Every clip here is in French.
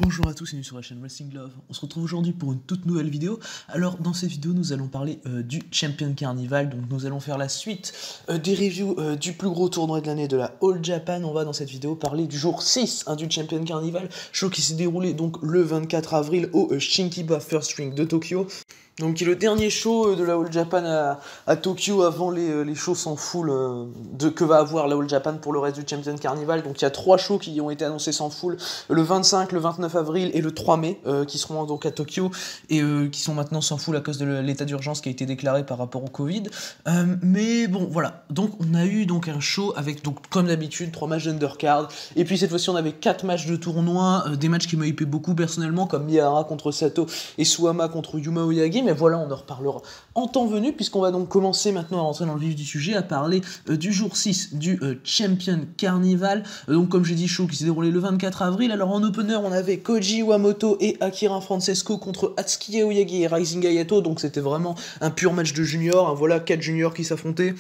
Bonjour à tous et bienvenue sur la chaîne Wrestling Love. On se retrouve aujourd'hui pour une toute nouvelle vidéo. Alors dans cette vidéo nous allons parler du Champion Carnival. Donc nous allons faire la suite des reviews du plus gros tournoi de l'année de la All Japan. On va dans cette vidéo parler du jour 6 du Champion Carnival. Show qui s'est déroulé donc le 24 avril au Shinkiba First Ring de Tokyo. Donc qui est le dernier show de la All Japan à Tokyo avant les shows sans foule que va avoir la All Japan pour le reste du Champion Carnival. Donc il y a 3 shows qui ont été annoncés sans foule, le 25, le 29 avril et le 3 mai, qui seront donc à Tokyo et qui sont maintenant sans foule à cause de l'état d'urgence qui a été déclaré par rapport au Covid. Mais bon voilà, donc on a eu donc un show avec donc comme d'habitude 3 matchs d'undercard, et puis cette fois-ci on avait 4 matchs de tournoi, des matchs qui m'ont hypé beaucoup personnellement comme Miyahara contre Sato et Suwama contre Yuma Oyagi. Mais voilà, on en reparlera en temps venu, puisqu'on va donc commencer maintenant à rentrer dans le vif du sujet, à parler du jour 6 du Champion Carnival. Donc comme j'ai dit, show qui s'est déroulé le 24 avril. Alors en opener, on avait Koji Iwamoto et Akira Francesco contre Atsuki Aoyagi et Rising Hayato. Donc c'était vraiment un pur match de juniors, hein, voilà, 4 juniors qui s'affrontaient.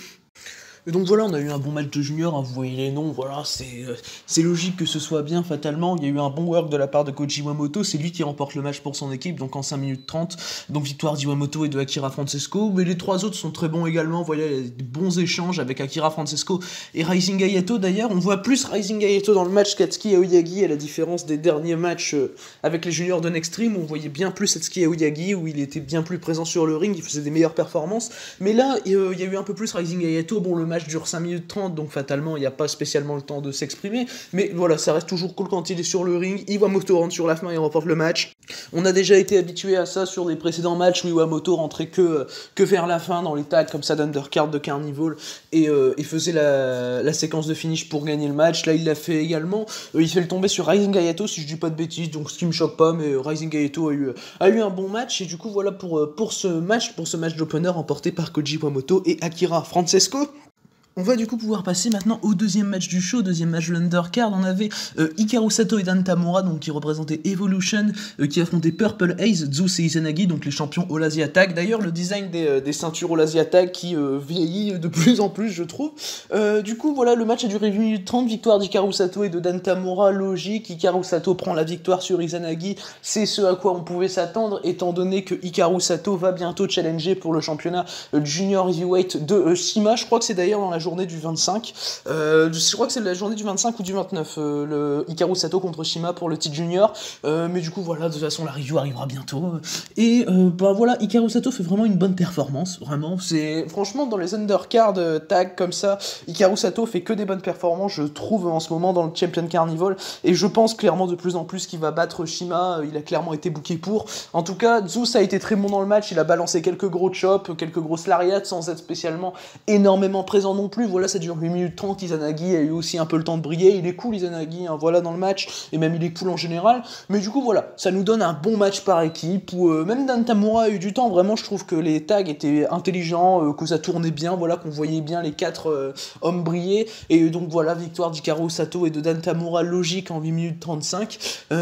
Et donc voilà, on a eu un bon match de junior, hein, vous voyez les noms, voilà, c'est logique que ce soit bien fatalement. Il y a eu un bon work de la part de Koji Iwamoto, c'est lui qui remporte le match pour son équipe, donc en 5 minutes 30, donc victoire d'Iwamoto et de Akira Francesco, mais les 3 autres sont très bons également. Vous voyez, il y a des bons échanges avec Akira Francesco et Rising Hayato. D'ailleurs, on voit plus Rising Hayato dans le match qu'Atsuki Aoyagi, à la différence des derniers matchs avec les juniors de Next Stream, on voyait bien plus Atsuki Aoyagi, où il était bien plus présent sur le ring, il faisait des meilleures performances, mais là, il y a eu un peu plus Rising Hayato. Bon, le match dure 5 minutes 30, donc fatalement il n'y a pas spécialement le temps de s'exprimer, mais voilà, ça reste toujours cool quand il est sur le ring. Iwamoto rentre sur la fin et remporte le match. On a déjà été habitué à ça sur les précédents matchs où Iwamoto rentrait que vers la fin dans les tags comme ça d'undercard de Carnival et faisait la séquence de finish pour gagner le match. Là il l'a fait également, il fait le tomber sur Rising Hayato si je dis pas de bêtises, donc ce qui me choque pas, mais Rising Hayato a eu un bon match. Et du coup voilà pour ce match d'opener remporté par Koji Iwamoto et Akira Francesco. On va du coup pouvoir passer maintenant au deuxième match du show, deuxième match de l'undercard. On avait Hikaru Sato et Dan Tamura, donc qui représentaient Evolution, qui affrontaient Purple Haze, Zeus et Izanagi, donc les champions All Asia Tag. D'ailleurs, le design des ceintures All Asia Tag qui vieillit de plus en plus, je trouve. Du coup, voilà, le match a duré 8 minutes 30, victoire d'Hikaru Sato et de Dan Tamura, logique. Hikaru Sato prend la victoire sur Izanagi, c'est ce à quoi on pouvait s'attendre, étant donné que Hikaru Sato va bientôt challenger pour le championnat Junior Heavyweight de Shima. Je crois que c'est d'ailleurs dans la journée du 25, je crois que c'est la journée du 25 ou du 29, le Hikaru Sato contre Shima pour le titre junior, mais du coup voilà, de toute façon la review arrivera bientôt, et bah voilà, Hikaru Sato fait vraiment une bonne performance, vraiment, c'est franchement dans les undercard tag comme ça, Hikaru Sato fait que des bonnes performances, je trouve en ce moment dans le Champion Carnival, et je pense clairement de plus en plus qu'il va battre Shima, il a clairement été booké pour. En tout cas, Zeus a été très bon dans le match, il a balancé quelques gros chops, quelques grosses lariats sans être spécialement énormément présent non plus. Voilà, ça dure 8 minutes 30, Izanagi a eu aussi un peu le temps de briller, il est cool Izanagi, hein, voilà, dans le match, et même il est cool en général, mais du coup voilà, ça nous donne un bon match par équipe, où même Dan Tamura a eu du temps, vraiment je trouve que les tags étaient intelligents, que ça tournait bien, voilà, qu'on voyait bien les 4 hommes briller, et donc voilà, victoire d'Hikaru Sato et de Dan Tamura logique en 8 minutes 35,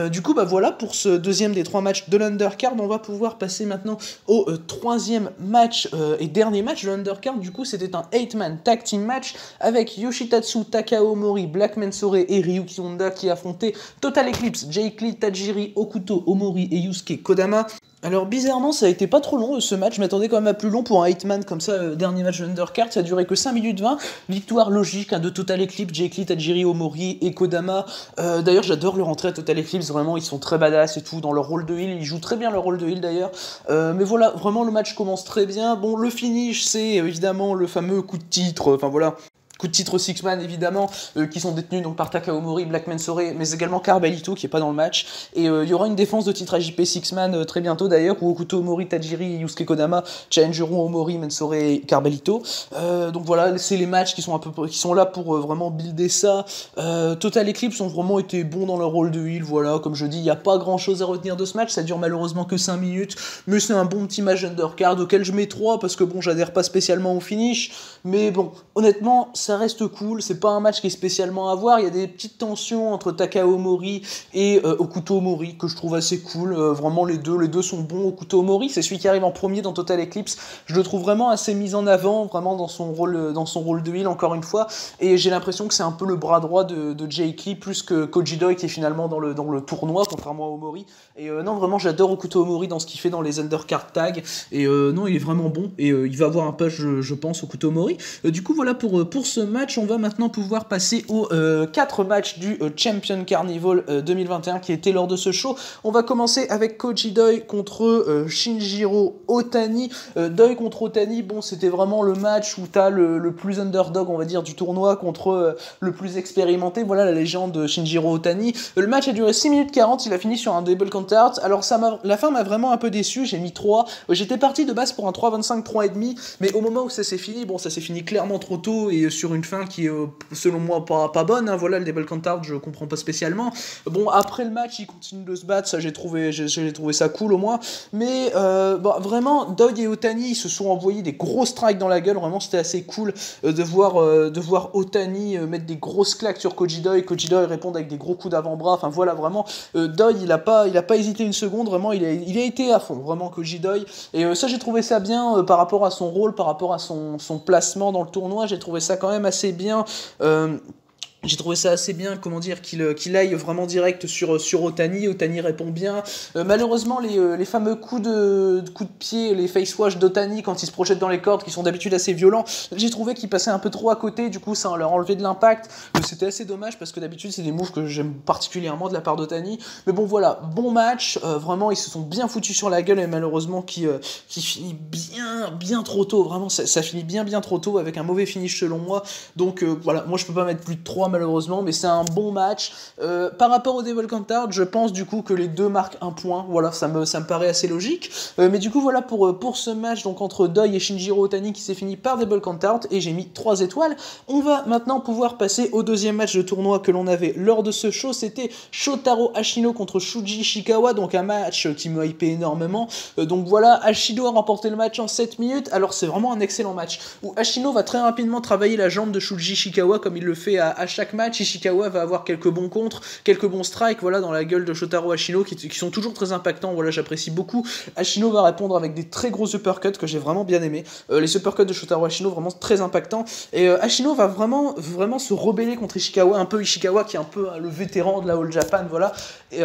du coup bah voilà, pour ce deuxième des 3 matchs de l'undercard, on va pouvoir passer maintenant au 3e match et dernier match de l'undercard. Du coup c'était un 8-man tag team match avec Yoshitatsu, Takao Omori, Black Mensore et Ryuki Honda qui affrontaient Total Eclipse, Jake Lee, Tajiri, Okuto, Omori et Yusuke Kodama. Alors bizarrement ça a été pas trop long ce match, je m'attendais quand même à plus long pour un 8-man comme ça, dernier match de l'undercard, ça a duré que 5 minutes 20, victoire logique de Total Eclipse, Jake Lee, Tajiri, Omori et Kodama. D'ailleurs j'adore leur entrée à Total Eclipse, vraiment ils sont très badass et tout, dans leur rôle de heal, ils jouent très bien leur rôle de heal d'ailleurs, mais voilà, vraiment le match commence très bien. Bon, le finish c'est évidemment le fameux coup de titre, enfin voilà, coup de titre Six-Man évidemment, qui sont détenus donc par Takao Omori, Black Mensore, mais également Carbalito qui est pas dans le match, et il y aura une défense de titre AJP Six-Man très bientôt d'ailleurs, où Okuto, Omori, Tajiri et Yusuke Kodama challengeront Omori, Mensore et Carbalito. Donc voilà, c'est les matchs qui sont là pour vraiment builder ça. Total Eclipse ont vraiment été bons dans leur rôle de heal, voilà, comme je dis, il n'y a pas grand chose à retenir de ce match, ça dure malheureusement que 5 minutes, mais c'est un bon petit match undercard auquel je mets 3, parce que bon, j'adhère pas spécialement au finish, mais bon, honnêtement, ça ça reste cool, c'est pas un match qui est spécialement à voir, il y a des petites tensions entre Takao Mori et Okuto Mori que je trouve assez cool, vraiment les deux sont bons. Okuto Mori, c'est celui qui arrive en premier dans Total Eclipse, je le trouve vraiment assez mis en avant, vraiment dans son rôle de heel encore une fois, et j'ai l'impression que c'est un peu le bras droit de Jake Lee plus que Koji Doi qui est finalement dans le tournoi, contrairement à Omori. Et non, vraiment, j'adore Okuto Omori dans ce qu'il fait dans les undercard tags. Et non, il est vraiment bon. Et il va avoir un push, je pense, Okuto Omori. Du coup, voilà pour ce match. On va maintenant pouvoir passer aux 4 matchs du Champion Carnival 2021 qui étaient lors de ce show. On va commencer avec Koji Doi contre Shinjiro Otani. Doi contre Otani, bon, c'était vraiment le match où t'as le plus underdog, on va dire, du tournoi contre le plus expérimenté. Voilà la légende de Shinjiro Otani. Le match a duré 6 minutes 40, il a fini sur un double count out. Alors la fin m'a vraiment un peu déçu, j'ai mis 3. J'étais parti de base pour un 3,25, 3,5, mais au moment où ça s'est fini, bon, ça s'est fini clairement trop tôt et sur une fin qui est selon moi pas bonne. Hein. Voilà, le double count out, je comprends pas spécialement. Bon, après le match, il continue de se battre, ça j'ai trouvé ça cool au moins. Mais bon, vraiment, Doi et Otani, ils se sont envoyés des gros strikes dans la gueule. Vraiment, c'était assez cool de voir Otani mettre des grosses claques sur Koji Doi répondre avec des gros coups d'avant-bras. Enfin voilà, vraiment, Doi, il a pas hésité une seconde. Vraiment, il a été à fond, vraiment, Koji Doi. Et ça, j'ai trouvé ça bien par rapport à son rôle, par rapport à son placement dans le tournoi. J'ai trouvé ça quand même assez bien. J'ai trouvé ça assez bien, comment dire, qu'il aille vraiment direct sur Otani. Otani répond bien. Malheureusement, les fameux coups de pied, les face wash d'Otani quand il se projette dans les cordes, qui sont d'habitude assez violents, j'ai trouvé qu'ils passaient un peu trop à côté. Du coup, ça leur enlevait de l'impact. C'était assez dommage parce que d'habitude, c'est des moves que j'aime particulièrement de la part d'Otani. Mais bon, voilà, bon match. Vraiment, ils se sont bien foutus sur la gueule et malheureusement, qui finit bien trop tôt. Vraiment, ça finit bien trop tôt avec un mauvais finish selon moi. Donc voilà, moi, je peux pas mettre plus de 3 malheureusement, mais c'est un bon match. Par rapport au Devil Countdown, je pense du coup que les deux marquent un point. Voilà, ça me paraît assez logique. Mais du coup, voilà pour ce match donc entre Doi et Shinjiro Otani qui s'est fini par Devil Countdown et j'ai mis 3 étoiles. On va maintenant pouvoir passer au deuxième match de tournoi que l'on avait lors de ce show. C'était Shotaro Ashino contre Shuji Ishikawa, donc un match qui me hypait énormément. Donc voilà, Ashino a remporté le match en 7 minutes. Alors c'est vraiment un excellent match où Ashino va très rapidement travailler la jambe de Shuji Ishikawa comme il le fait à chaque match. Ishikawa va avoir quelques bons contres, quelques bons strikes, voilà, dans la gueule de Shotaro Ashino qui sont toujours très impactants. Voilà, j'apprécie beaucoup. Ashino va répondre avec des très gros uppercuts que j'ai vraiment bien aimé. Les uppercuts de Shotaro Ashino vraiment très impactants. Et Ashino va vraiment se rebeller contre Ishikawa, un peu Ishikawa qui est un peu le vétéran de la All Japan, voilà,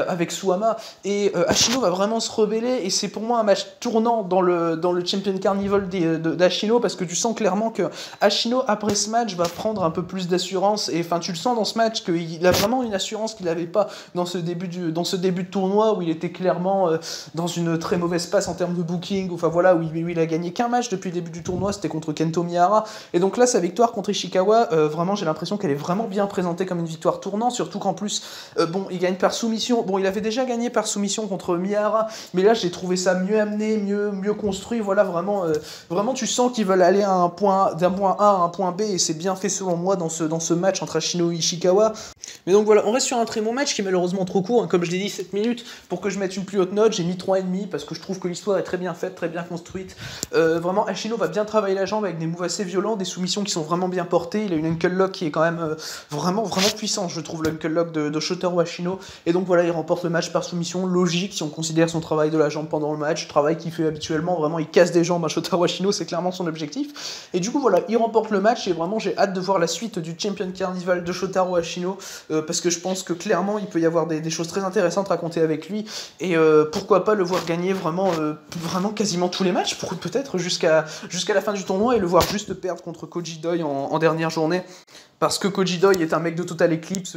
avec Suwama. Et Ashino va vraiment se rebeller et c'est pour moi un match tournant dans le Champion Carnival d'Ashino parce que tu sens clairement que Ashino après ce match va prendre un peu plus d'assurance et enfin tu le sens dans ce match qu'il a vraiment une assurance qu'il n'avait pas dans ce début de tournoi où il était clairement dans une très mauvaise passe en termes de booking, enfin voilà, où il a gagné qu'un match depuis le début du tournoi, c'était contre Kento Miyahara, et donc là sa victoire contre Ishikawa, vraiment j'ai l'impression qu'elle est vraiment bien présentée comme une victoire tournant, surtout qu'en plus, bon, il gagne par soumission, bon il avait déjà gagné par soumission contre Miyahara, mais là j'ai trouvé ça mieux amené, mieux construit, voilà, vraiment tu sens qu'ils veulent aller d'un point A à un point B, et c'est bien fait selon moi dans ce match entre Ashino et Ishikawa. Mais donc voilà, on reste sur un très bon match qui est malheureusement trop court, hein, comme je l'ai dit, 7 minutes. Pour que je mette une plus haute note, j'ai mis 3,5 parce que je trouve que l'histoire est très bien faite, très bien construite. Vraiment, Ashino va bien travailler la jambe avec des moves assez violents, des soumissions qui sont vraiment bien portées. Il a une ankle lock qui est quand même vraiment puissante, je trouve, l'ankle lock de Shotaro Ashino. Et donc voilà, il remporte le match par soumission, logique si on considère son travail de la jambe pendant le match, travail qu'il fait habituellement, vraiment il casse des jambes à Shotaro Ashino, c'est clairement son objectif. Et du coup voilà, il remporte le match et vraiment j'ai hâte de voir la suite du Champion Carnival de Shotaro Ashino. Parce que je pense que clairement il peut y avoir des choses très intéressantes à raconter avec lui et pourquoi pas le voir gagner vraiment quasiment tous les matchs, peut-être jusqu'à la fin du tournoi et le voir juste perdre contre Koji Doi en dernière journée. Parce que Koji Doi est un mec de Total Eclipse,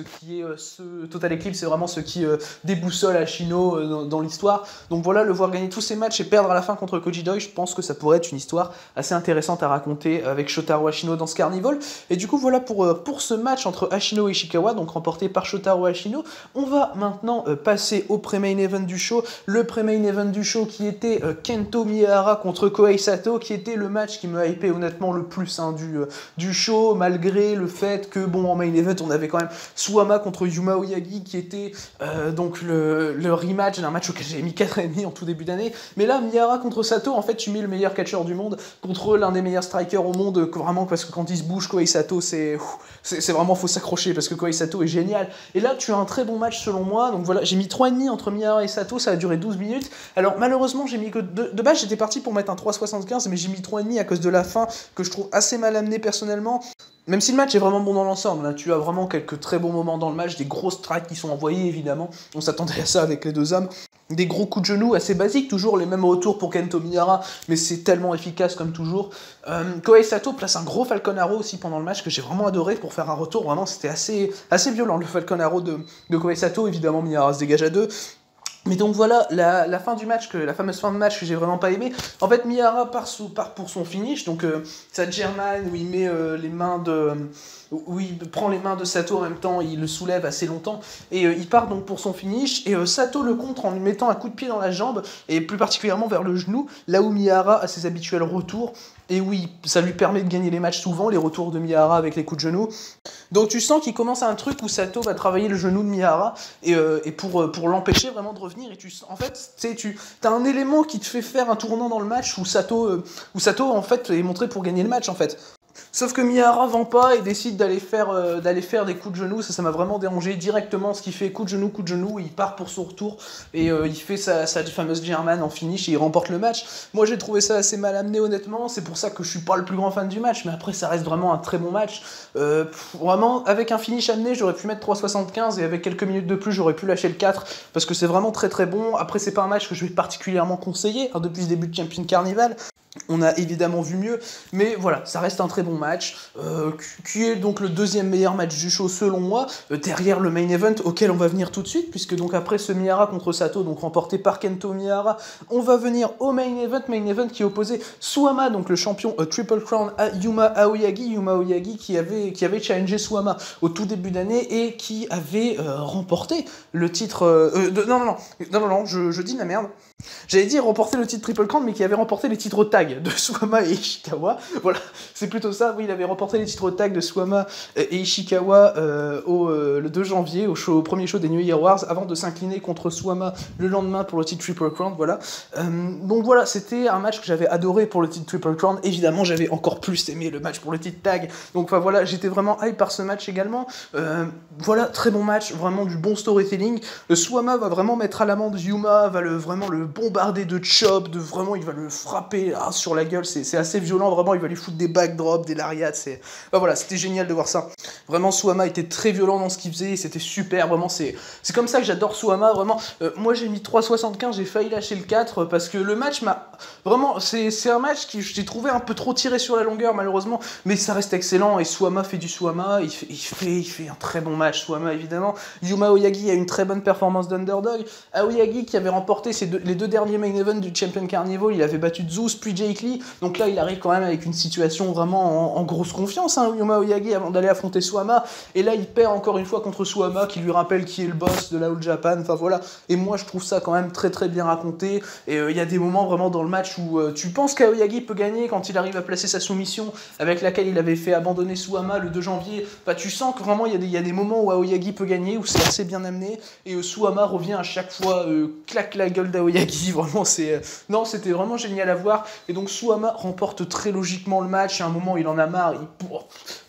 Total Eclipse c'est vraiment ce qui déboussole Ashino dans l'histoire. Donc voilà, le voir gagner tous ces matchs et perdre à la fin contre Koji Doi, je pense que ça pourrait être une histoire assez intéressante à raconter avec Shotaro Ashino dans ce carnival. Et du coup voilà pour ce match entre Ashino et Ishikawa, donc remporté par Shotaro Ashino. On va maintenant passer au pré-main event du show. Le pré-main event du show qui était Kento Miyahara contre Kohei Sato, qui était le match qui me hypait honnêtement le plus du show, malgré le fait fait que, bon, en main event, on avait quand même Suwama contre Yuma Oyagi, qui était donc le rematch d'un match auquel j'avais mis 4,5 en tout début d'année. Mais là, Miyahara contre Sato, en fait, tu mets le meilleur catcheur du monde contre l'un des meilleurs strikers au monde, vraiment, parce que quand il se bouge, Kohei Sato, c'est vraiment, faut s'accrocher, parce que Kohei Sato est génial. Et là, tu as un très bon match selon moi, donc voilà, j'ai mis 3,5 entre Miyahara et Sato, ça a duré 12 minutes. Alors, malheureusement, j'ai mis que de base, j'étais parti pour mettre un 3,75, mais j'ai mis 3,5 à cause de la fin, que je trouve assez mal amené personnellement. Même si le match est vraiment bon dans l'ensemble, là, tu as vraiment quelques très bons moments dans le match, des gros strikes qui sont envoyés évidemment, on s'attendait à ça avec les deux hommes, des gros coups de genoux assez basiques, toujours les mêmes retours pour Kento Miyahara, mais c'est tellement efficace comme toujours. Kohei Sato place un gros Falcon Arrow aussi pendant le match que j'ai vraiment adoré pour faire un retour, vraiment c'était assez violent le Falcon Arrow de Kohei Sato, évidemment Miyahara se dégage à deux. Mais donc voilà, la fin du match, la fameuse fin de match que j'ai vraiment pas aimé. En fait, Miyahara part pour son finish, donc sa German où il met les mains de... où il prend les mains de Sato en même temps, il le soulève assez longtemps, et il part donc pour son finish, et Sato le contre en lui mettant un coup de pied dans la jambe, et plus particulièrement vers le genou, là où Miyahara a ses habituels retours, et oui, ça lui permet de gagner les matchs souvent, les retours de Miyahara avec les coups de genou. Donc tu sens qu'il commence un truc où Sato va travailler le genou de Miyahara, et pour l'empêcher vraiment de revenir, et en fait, tu as un élément qui te fait faire un tournant dans le match où Sato en fait est montré pour gagner le match en fait. Sauf que Miyahara vend pas et décide d'aller faire des coups de genoux, ça m'a vraiment dérangé directement, ce qu'il fait coup de genou, il part pour son retour, et il fait sa fameuse German en finish et il remporte le match. Moi j'ai trouvé ça assez mal amené honnêtement, c'est pour ça que je suis pas le plus grand fan du match, mais après ça reste vraiment un très bon match. Vraiment, avec un finish amené, j'aurais pu mettre 3,75 et avec quelques minutes de plus, j'aurais pu lâcher le 4, parce que c'est vraiment très très bon. Après c'est pas un match que je vais particulièrement conseiller, hein, depuis le début de Champion Carnival. On a évidemment vu mieux, mais voilà, ça reste un très bon match, qui est donc le deuxième meilleur match du show selon moi, derrière le main event auquel on va venir tout de suite, puisque donc après ce Miyahara contre Sato, donc remporté par Kento Miyahara, on va venir au main event qui opposait Suwama, donc le champion Triple Crown, à Yuma Aoyagi qui avait challengé Suwama au tout début d'année et qui avait remporté le titre... non, je dis de la merde. J'allais dire remporter le titre Triple Crown, mais qui avait remporté les titres tag de Suwama et Ishikawa. Voilà, c'est plutôt ça. Oui, il avait remporté les titres tag de Suwama et Ishikawa le 2 janvier, au premier show des New Year Wars, avant de s'incliner contre Suwama le lendemain pour le titre Triple Crown. Voilà. Donc voilà, c'était un match que j'avais adoré pour le titre Triple Crown. Évidemment, j'avais encore plus aimé le match pour le titre tag. Donc enfin, voilà, j'étais vraiment hype par ce match également. Voilà, très bon match, vraiment du bon storytelling. Suwama va vraiment mettre à l'amende Yuma, va vraiment le bombarder de chop, il va le frapper sur la gueule, c'est assez violent, vraiment, il va lui foutre des backdrops, des lariats, voilà, c'était génial de voir ça. Vraiment, Suwama était très violent dans ce qu'il faisait, c'était super, vraiment, c'est comme ça que j'adore Suwama, vraiment. Moi, j'ai mis 3,75, j'ai failli lâcher le 4, parce que le match m'a... Vraiment, c'est un match qui j'ai trouvé un peu trop tiré sur la longueur, malheureusement, mais ça reste excellent, et Suwama fait du Suwama, il fait un très bon match, Suwama, évidemment. Yuma Aoyagi a une très bonne performance d'underdog. Aoyagi, qui avait remporté les deux derniers main events du Champion Carnival, il avait battu Zeus puis Jake Lee, donc là il arrive quand même avec une situation vraiment en grosse confiance, hein, Yuma Aoyagi, avant d'aller affronter Suwama, et là il perd encore une fois contre Suwama, qui lui rappelle qui est le boss de la All Japan, enfin voilà, et moi je trouve ça quand même très très bien raconté, et il y a des moments vraiment dans le match où tu penses qu'Aoyagi peut gagner quand il arrive à placer sa soumission, avec laquelle il avait fait abandonner Suwama le 2 janvier, enfin tu sens que vraiment il y a des moments où Aoyagi peut gagner, où c'est assez bien amené, et Suwama revient à chaque fois, claque la gueule d'Aoyagi, vraiment non, c'était vraiment génial à voir, et donc Suwama remporte très logiquement le match, à un moment il en a marre,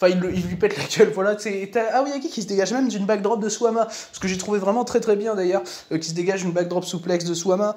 il lui pète la gueule, voilà, t'as Aoyagi qui se dégage même d'une backdrop de Suwama, ce que j'ai trouvé vraiment très très bien d'ailleurs, qui se dégage d'une backdrop souplex de Suwama.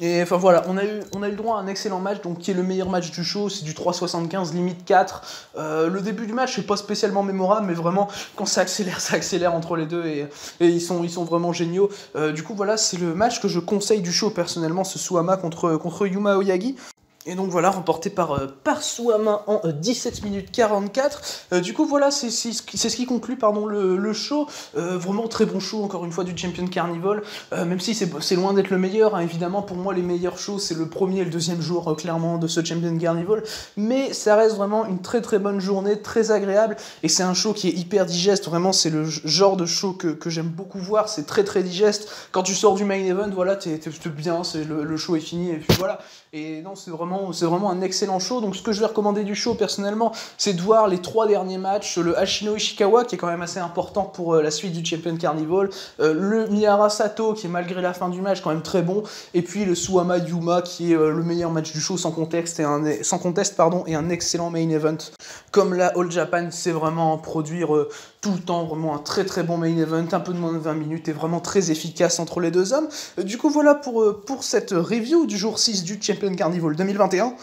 Et enfin voilà, on a eu le droit à un excellent match, donc qui est le meilleur match du show, c'est du 3,75, limite 4. Le début du match, c'est pas spécialement mémorable, mais vraiment, quand ça accélère entre les deux, et ils sont vraiment géniaux. Du coup, voilà, c'est le match que je conseille du show, personnellement, ce Suwama contre Yuma Aoyagi. Et donc voilà, remporté par Suwama en 17 minutes 44. Du coup voilà, c'est ce qui conclut le show. Vraiment très bon show, encore une fois, du Champion Carnival. Même si c'est loin d'être le meilleur, hein, évidemment, pour moi les meilleurs shows, c'est le premier et le deuxième jour, clairement, de ce Champion Carnival. Mais ça reste vraiment une très très bonne journée, très agréable. Et c'est un show qui est hyper digeste, vraiment, c'est le genre de show que j'aime beaucoup voir. C'est très très digeste. Quand tu sors du main event, voilà, t'es bien, le show est fini, et puis voilà. Et non, c'est vraiment c'est vraiment un excellent show. Donc ce que je vais recommander du show personnellement, c'est de voir les 3 derniers matchs, le Hashino Ishikawa qui est quand même assez important pour la suite du Champion Carnival, le Miyara Sato qui est malgré la fin du match quand même très bon, et puis le Suwama Yuma qui est le meilleur match du show sans conteste et un excellent main event. Comme la All Japan sait vraiment produire tout le temps, vraiment un très très bon main event, un peu de moins de 20 minutes et vraiment très efficace entre les deux hommes. Du coup voilà pour cette review du jour 6 du Champion Carnival 2021.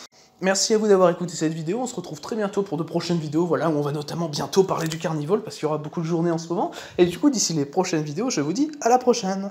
Merci à vous d'avoir écouté cette vidéo, on se retrouve très bientôt pour de prochaines vidéos, voilà, où on va notamment bientôt parler du Carnival, parce qu'il y aura beaucoup de journées en ce moment. Et du coup, d'ici les prochaines vidéos, je vous dis à la prochaine.